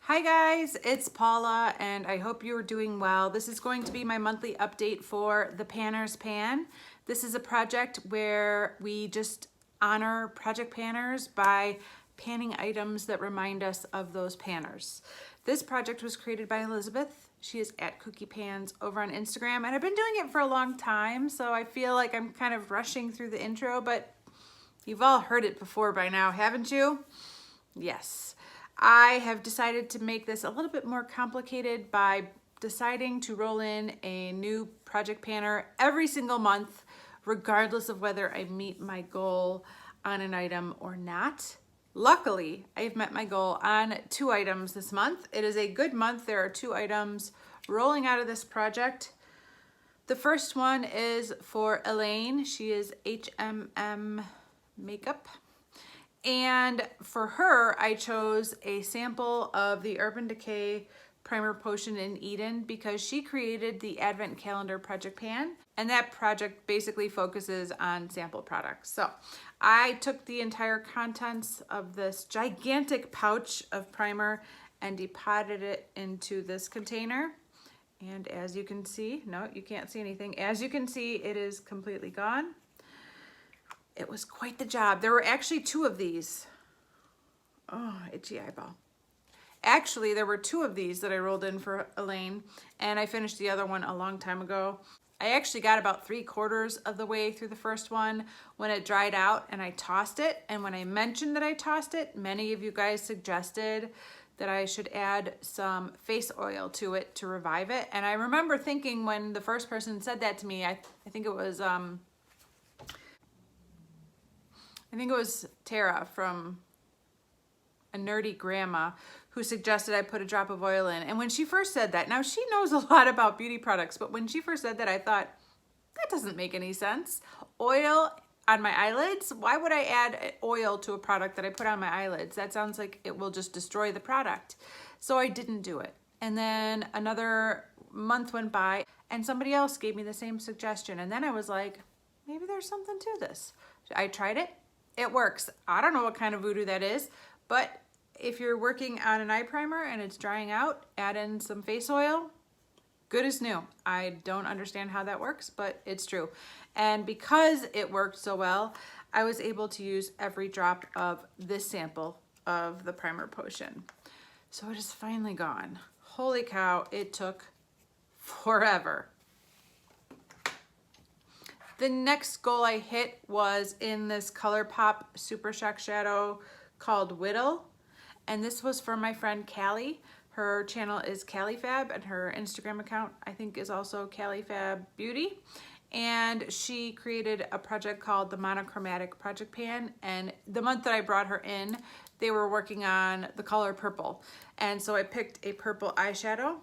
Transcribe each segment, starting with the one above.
Hi guys, it's Paula and I hope you are doing well. This is going to be my monthly update for the Panners Pan. This is a project where we just honor Project Panners by panning items that remind us of those panners. This project was created by Elizabeth. She is at Cookie Pans over on Instagram, and I've been doing it for a long time, so I feel like I'm kind of rushing through the intro, but you've all heard it before by now, haven't you? Yes. I have decided to make this a little bit more complicated by deciding to roll in a new project panner every single month, regardless of whether I meet my goal on an item or not. Luckily, I've met my goal on 2 items this month. It is a good month. There are 2 items rolling out of this project. The first one is for Elaine. She is HMM Makeup. And for her, I chose a sample of the Urban Decay Primer Potion in Eden because she created the Advent Calendar Project Pan, and that project basically focuses on sample products. So I took the entire contents of this gigantic pouch of primer and deposited it into this container. And as you can see, no, you can't see anything. As you can see, it is completely gone. It was quite the job. There were actually 2 of these. Oh, itchy eyeball. Actually, there were 2 of these that I rolled in for Elaine, and I finished the other one a long time ago. I actually got about 3/4 of the way through the first one when it dried out and I tossed it. And when I mentioned that I tossed it, many of you guys suggested that I should add some face oil to it to revive it. And I remember thinking when the first person said that to me, I think it was Tara from A Nerdy Grandma who suggested I put a drop of oil in. And when she first said that, now she knows a lot about beauty products, but when she first said that, I thought, that doesn't make any sense. Oil on my eyelids? Why would I add oil to a product that I put on my eyelids? That sounds like it will just destroy the product. So I didn't do it. And then another month went by and somebody else gave me the same suggestion. And then I was like, maybe there's something to this. I tried it. It works. I don't know what kind of voodoo that is, but if you're working on an eye primer and it's drying out, add in some face oil, good as new. I don't understand how that works, but it's true. And because it worked so well, I was able to use every drop of this sample of the primer potion. So it is finally gone. Holy cow, it took forever. The next goal I hit was in this ColourPop Super Shock Shadow called Whittle. And this was for my friend Callie. Her channel is CallieFab and her Instagram account I think is also CallieFab Beauty. And she created a project called the Monochromatic Project Pan. And the month that I brought her in, they were working on the color purple. And so I picked a purple eyeshadow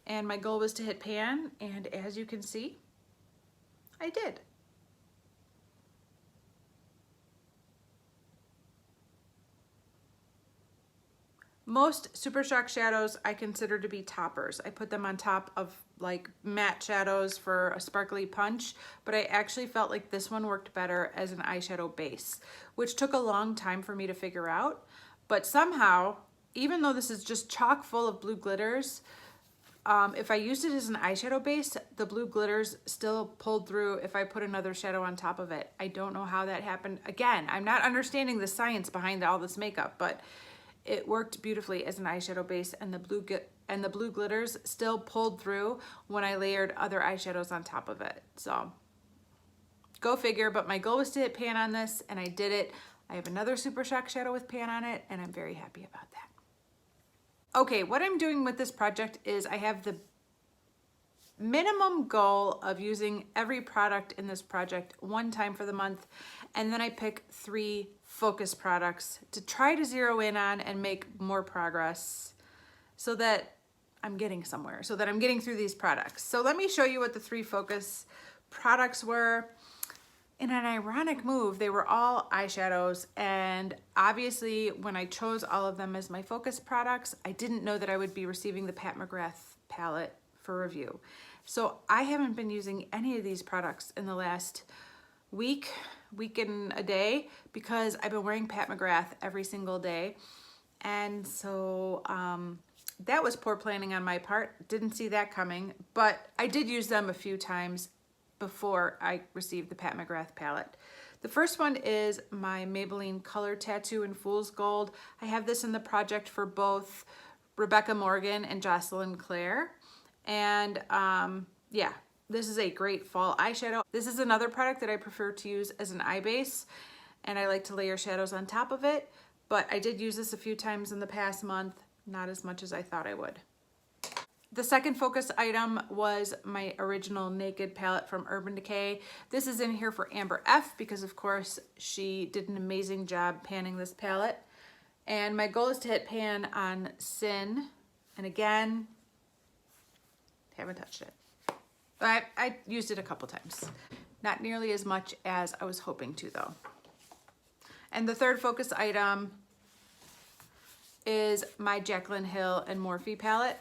and my goal was to hit pan. And as you can see, I did. Most Super Shock shadows I consider to be toppers. I put them on top of like matte shadows for a sparkly punch, but I actually felt like this one worked better as an eyeshadow base, which took a long time for me to figure out. But somehow, even though this is just chock full of blue glitters, if I used it as an eyeshadow base, the blue glitters still pulled through if I put another shadow on top of it. I don't know how that happened. Again, I'm not understanding the science behind all this makeup, but it worked beautifully as an eyeshadow base, and the blue glitters still pulled through when I layered other eyeshadows on top of it. So go figure, but my goal was to hit pan on this and I did it. I have another Super Shock shadow with pan on it and I'm very happy about that. Okay, what I'm doing with this project is I have the minimum goal of using every product in this project 1 time for the month, and then I pick 3 focus products to try to zero in on and make more progress so that I'm getting somewhere, so that I'm getting through these products. So let me show you what the 3 focus products were. In an ironic move, they were all eyeshadows, and obviously when I chose all of them as my focus products, I didn't know that I would be receiving the Pat McGrath palette for review. So I haven't been using any of these products in the last week and a day because I've been wearing Pat McGrath every single day. And so That was poor planning on my part. Didn't see that coming, but I did use them a few times before I received the Pat McGrath palette. The first one is my Maybelline Color Tattoo in Fool's Gold. I have this in the project for both Rebecca Morgan and Jocelyn Claire. And yeah, this is a great fall eyeshadow. This is another product that I prefer to use as an eye base, and I like to layer shadows on top of it, but I did use this a few times in the past month, not as much as I thought I would. The second focus item was my original Naked palette from Urban Decay. This is in here for Amber F because of course she did an amazing job panning this palette. And my goal is to hit pan on Sin. And again, haven't touched it. But I used it a couple times. Not nearly as much as I was hoping to though. And the third focus item is my Jaclyn Hill and Morphe palette.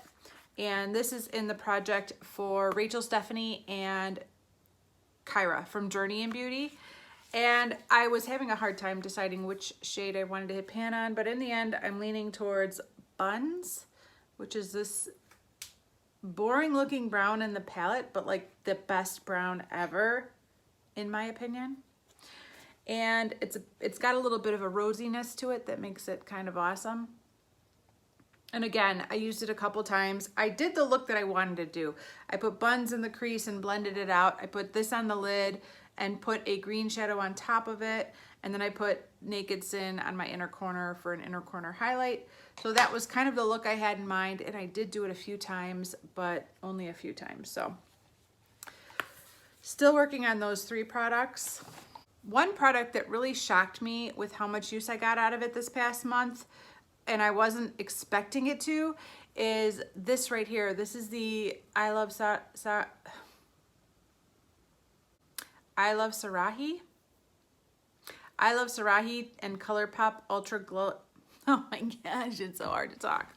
And this is in the project for Rachel Stephanie and Kyra from Journey in Beauty. And I was having a hard time deciding which shade I wanted to hit pan on, but in the end, I'm leaning towards Buns, which is this boring looking brown in the palette, but like the best brown ever, in my opinion. And it's got a little bit of a rosiness to it that makes it kind of awesome. And again, I used it a couple times. I did the look that I wanted to do. I put Buns in the crease and blended it out. I put this on the lid and put a green shadow on top of it. And then I put Naked Sin on my inner corner for an inner corner highlight. So that was kind of the look I had in mind. And I did do it a few times, but only a few times. So still working on those 3 products. One product that really shocked me with how much use I got out of it this past month, and I wasn't expecting it to, is this right here. This is the I Love Sarahi. I Love Sarahi and ColourPop Ultra Glow. Oh my gosh, it's so hard to talk.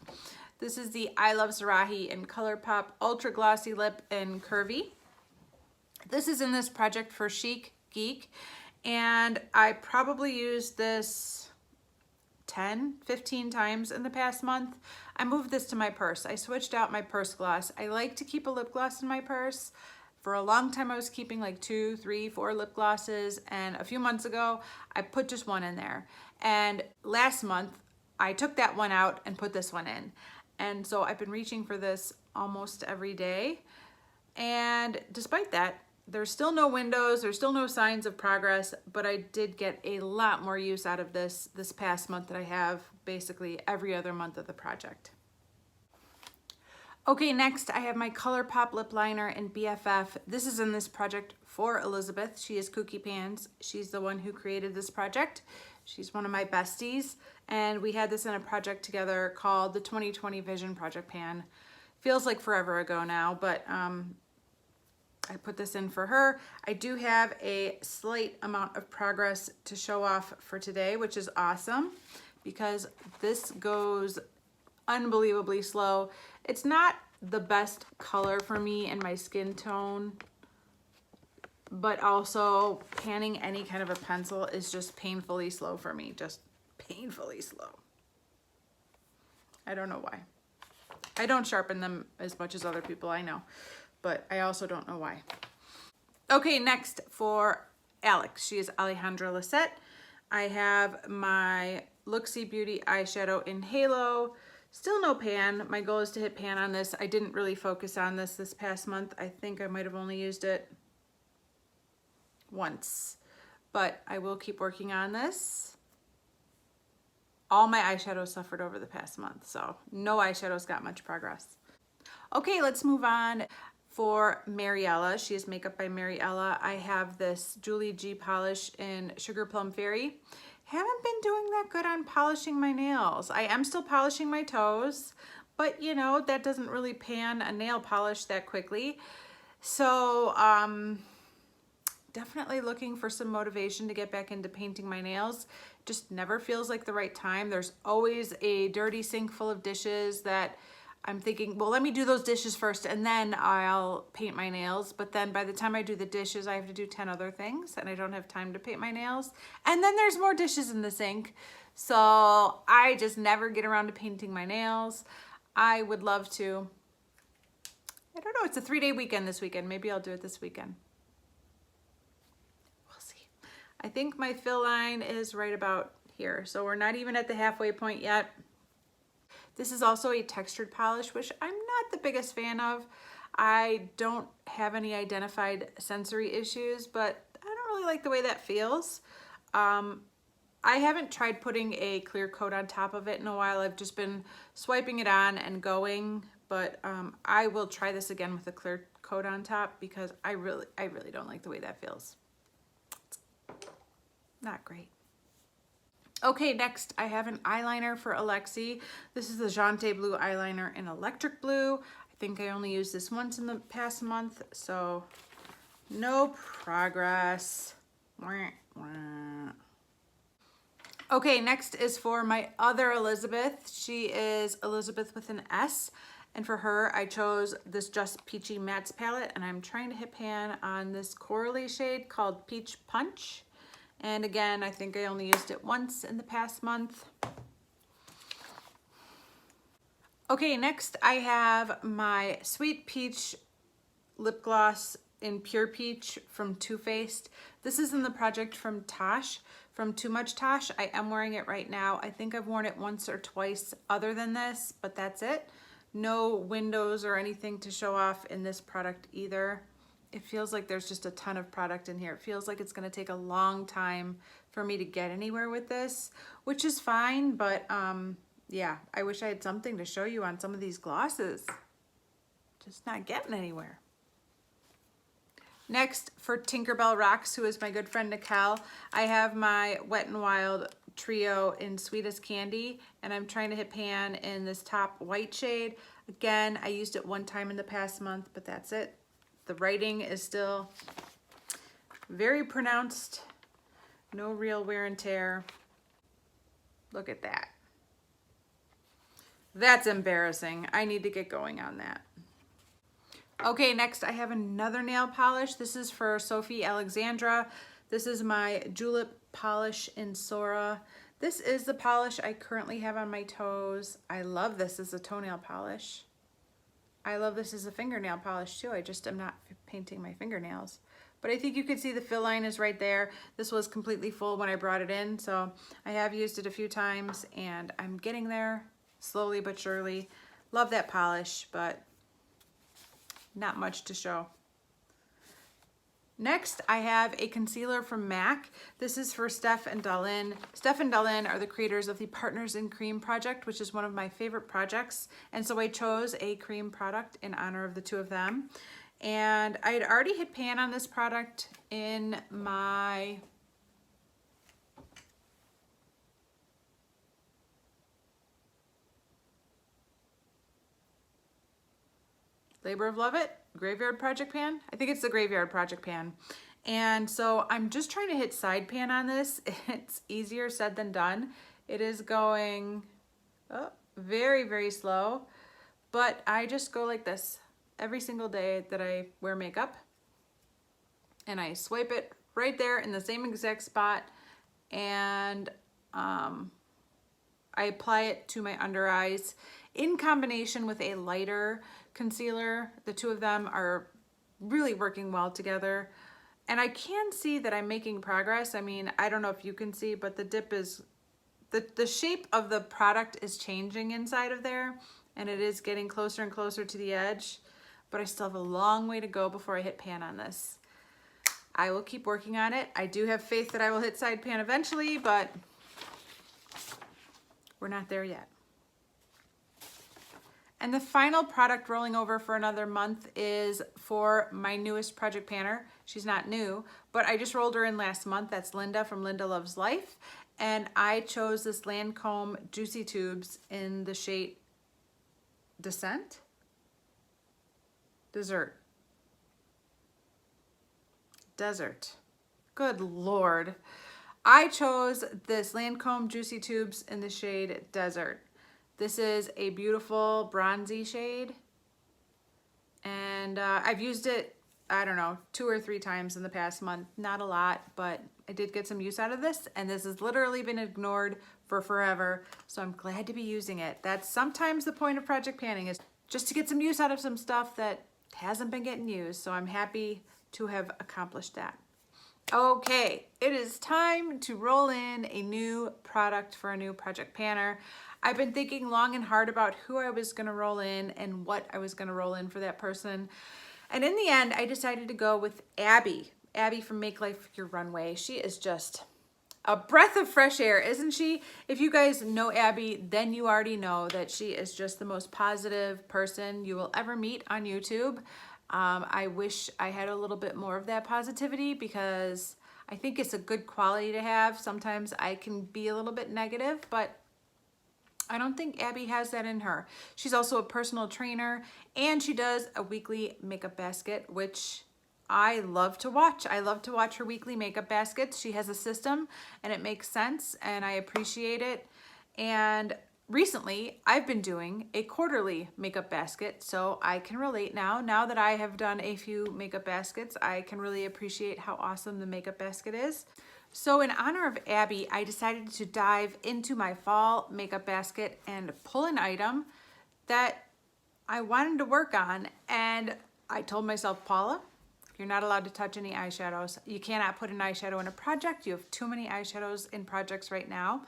This is the I Love Sarahi and ColourPop Ultra Glossy Lip in Curvy. This is in this project for Chic Geek, and I probably used this 10-15 times in the past month. I moved this to my purse. I switched out my purse gloss. I like to keep a lip gloss in my purse. For a long time I was keeping like 2, 3, 4 lip glosses, and a few months ago I put just one in there. And last month I took that one out and put this one in. And so I've been reaching for this almost every day. And despite that, there's still no windows, there's still no signs of progress, but I did get a lot more use out of this past month that I have basically every other month of the project. Okay, next I have my ColourPop lip liner in BFF. This is in this project for Elizabeth. She is Kooky Pans. She's the one who created this project. She's one of my besties, and we had this in a project together called the 2020 Vision Project Pan. Feels like forever ago now, but I put this in for her. I do have a slight amount of progress to show off for today, which is awesome because this goes unbelievably slow. It's not the best color for me in my skin tone, but also panning any kind of a pencil is just painfully slow for me, just painfully slow. I don't know why. I don't sharpen them as much as other people, I know, but I also don't know why. Okay, next for Alex. She is Alejandra Lisette. I have my Looksy Beauty eyeshadow in Halo. Still no pan. My goal is to hit pan on this. I didn't really focus on this past month. I think I might have only used it once, but I will keep working on this. All my eyeshadows suffered over the past month, so no eyeshadows got much progress. Okay, let's move on. For Mariella, she is Makeup by Mariella. I have this Julie G polish in Sugar Plum Fairy. Haven't been doing that good on polishing my nails. I am still polishing my toes, but you know, that doesn't really pan a nail polish that quickly. So definitely looking for some motivation to get back into painting my nails. Just never feels like the right time. There's always a dirty sink full of dishes that I'm thinking, well, let me do those dishes first and then I'll paint my nails. But then by the time I do the dishes, I have to do 10 other things and I don't have time to paint my nails. And then there's more dishes in the sink. So I just never get around to painting my nails. I would love to. I don't know, it's a 3-day weekend this weekend. Maybe I'll do it this weekend. We'll see. I think my fill line is right about here. So we're not even at the halfway point yet. This is also a textured polish, which I'm not the biggest fan of. I don't have any identified sensory issues, but I don't really like the way that feels. I haven't tried putting a clear coat on top of it in a while. I've just been swiping it on and going, but I will try this again with a clear coat on top because I really don't like the way that feels. It's not great. Okay, next I have an eyeliner for Alexi. This is the Jante Blue eyeliner in Electric Blue. I think I only used this once in the past month, so no progress. Wah, wah. Okay, next is for my other Elizabeth. She is Elizabeth with an S. And for her, I chose this Just Peachy Mattes palette, and I'm trying to hit pan on this corally shade called Peach Punch. And again, I think I only used it once in the past month. Okay, next I have my Sweet Peach lip gloss in Pure Peach from Too Faced. This is in the project from Tosh, from Too Much Tosh. I am wearing it right now. I think I've worn it once or twice other than this, but that's it. No windows or anything to show off in this product either. It feels like there's just a ton of product in here. It feels like it's gonna take a long time for me to get anywhere with this, which is fine, but yeah, I wish I had something to show you on some of these glosses. Just not getting anywhere. Next, for Tinkerbell Rocks, who is my good friend Nicole, I have my Wet n Wild Trio in Sweet as Candy, and I'm trying to hit pan in this top white shade. Again, I used it one time in the past month, but that's it. The writing is still very pronounced. No real wear and tear. Look at that. That's embarrassing. I need to get going on that. Okay, next I have another nail polish. This is for Sophie Alexandra. This is my Julep polish in Sora. This is the polish I currently have on my toes. I love this as a toenail polish. I love this as a fingernail polish too. I just am not painting my fingernails. But I think you can see the fill line is right there. This was completely full when I brought it in, so I have used it a few times and I'm getting there slowly but surely. Love that polish, but not much to show. Next, I have a concealer from MAC. This is for Steph and Dalin. Steph and Dalin are the creators of the Partners in Cream project, which is one of my favorite projects. And so I chose a cream product in honor of the two of them. And I had already hit pan on this product in my Labor of Love It, Graveyard Project Pan. I think it's the Graveyard Project Pan. And so I'm just trying to hit side pan on this. It's easier said than done. It is going very, very slow, but I just go like this every single day that I wear makeup. And I swipe it right there in the same exact spot. And I apply it to my under eyes in combination with a lighter concealer. The two of them are really working well together. And I can see that I'm making progress. I mean, I don't know if you can see, but the dip is, the shape of the product is changing inside of there, and it is getting closer and closer to the edge, but I still have a long way to go before I hit pan on this. I will keep working on it. I do have faith that I will hit side pan eventually, but we're not there yet. And the final product rolling over for another month is for my newest project panner. She's not new, but I just rolled her in last month. That's Linda from Linda Loves Life. And I chose this Lancome Juicy Tubes in the shade Descent? Desert. Good Lord. I chose this Lancome Juicy Tubes in the shade Desert. This is a beautiful bronzy shade, and I've used it I don't know, 2 or 3 times in the past month. Not a lot, but I did get some use out of this, and this has literally been ignored for forever, so I'm glad to be using it. That's sometimes the point of project panning, is just to get some use out of some stuff that hasn't been getting used, so I'm happy to have accomplished that. Okay, it is time to roll in a new product for a new project panner. I've been thinking long and hard about who I was gonna roll in and what I was gonna roll in for that person. And in the end, I decided to go with Abby. Abby from Make Life Your Runway. She is just a breath of fresh air, isn't she? If you guys know Abby, then you already know that she is just the most positive person you will ever meet on YouTube. I wish I had a little bit more of that positivity, because I think it's a good quality to have. Sometimes I can be a little bit negative, but I don't think Abby has that in her. She's also a personal trainer, and she does a weekly makeup basket, which I love to watch. I love to watch her weekly makeup baskets. She has a system and it makes sense, and I appreciate it. And recently I've been doing a quarterly makeup basket, so I can relate now. Now that I have done a few makeup baskets, I can really appreciate how awesome the makeup basket is. So in honor of Abby, I decided to dive into my fall makeup basket and pull an item that I wanted to work on. And I told myself, Paula, you're not allowed to touch any eyeshadows. You cannot put an eyeshadow in a project. You have too many eyeshadows in projects right now.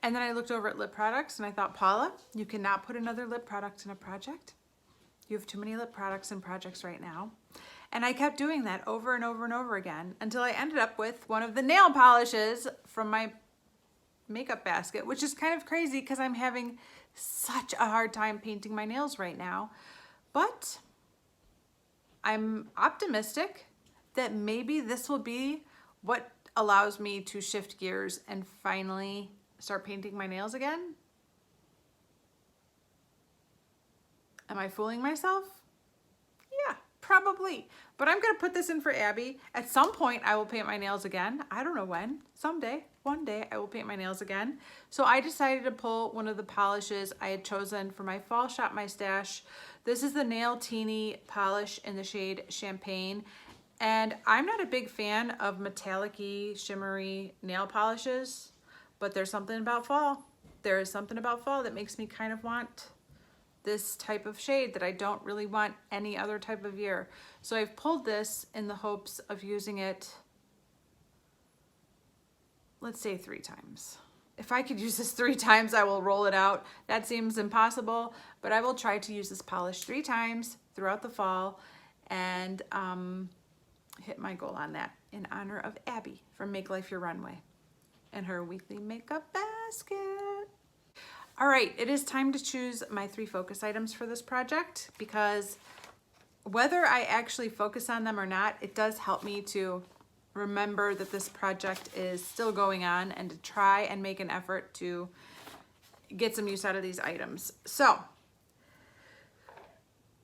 And then I looked over at lip products and I thought, Paula, you cannot put another lip product in a project. You have too many lip products in projects right now. And I kept doing that over and over and over again until I ended up with one of the nail polishes from my makeup basket, which is kind of crazy because I'm having such a hard time painting my nails right now. But I'm optimistic that maybe this will be what allows me to shift gears and finally start painting my nails again. Am I fooling myself? Yeah, probably. But I'm gonna put this in for Abby. At some point I will paint my nails again. I don't know when. Someday, one day I will paint my nails again. So I decided to pull one of the polishes I had chosen for my fall Shop My Stash. This is the Nail Teeny polish in the shade Champagne. And I'm not a big fan of metallic-y, shimmery nail polishes, but there's something about fall. There is something about fall that makes me kind of want this type of shade that I don't really want any other type of year. So I've pulled this in the hopes of using it, let's say 3 times. If I could use this 3 times, I will roll it out. That seems impossible, but I will try to use this polish 3 times throughout the fall and hit my goal on that in honor of Abby from Make Life Your Runway and her weekly makeup basket. All right, it is time to choose my 3 focus items for this project, because whether I actually focus on them or not, it does help me to remember that this project is still going on and to try and make an effort to get some use out of these items. So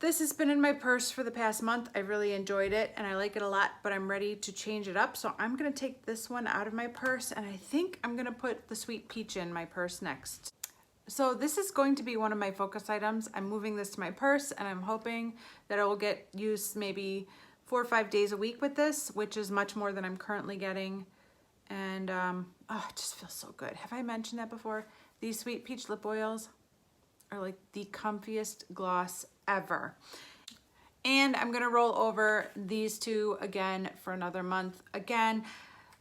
this has been in my purse for the past month. I really enjoyed it and I like it a lot, but I'm ready to change it up. So I'm gonna take this one out of my purse, and I think I'm gonna put the Sweet Peach in my purse next. So this is going to be one of my focus items. I'm moving this to my purse and I'm hoping that I will get used maybe 4 or 5 days a week with this, which is much more than I'm currently getting. And oh, it just feels so good. Have I mentioned that before? These Sweet Peach lip oils are like the comfiest gloss ever. And I'm gonna roll over these 2 again for another month. Again,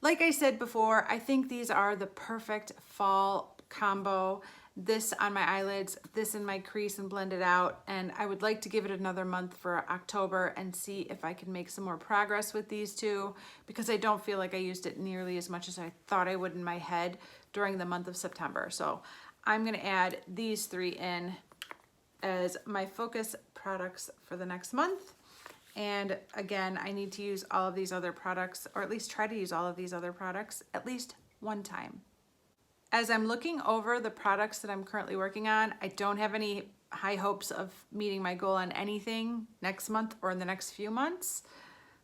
like I said before, I think these are the perfect fall combo. This on my eyelids, this in my crease and blend it out. And I would like to give it another month for October and see if I can make some more progress with these 2, because I don't feel like I used it nearly as much as I thought I would in my head during the month of September. So I'm gonna add these 3 in as my focus products for the next month. And again, I need to use all of these other products, or at least try to use all of these other products at least 1 time. As I'm looking over the products that I'm currently working on, I don't have any high hopes of meeting my goal on anything next month or in the next few months.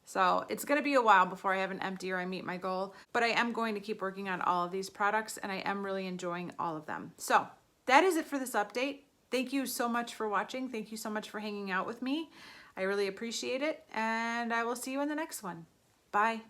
So it's gonna be a while before I have an empty or I meet my goal, but I am going to keep working on all of these products and I am really enjoying all of them. So that is it for this update. Thank you so much for watching. Thank you so much for hanging out with me. I really appreciate it, and I will see you in the next one. Bye.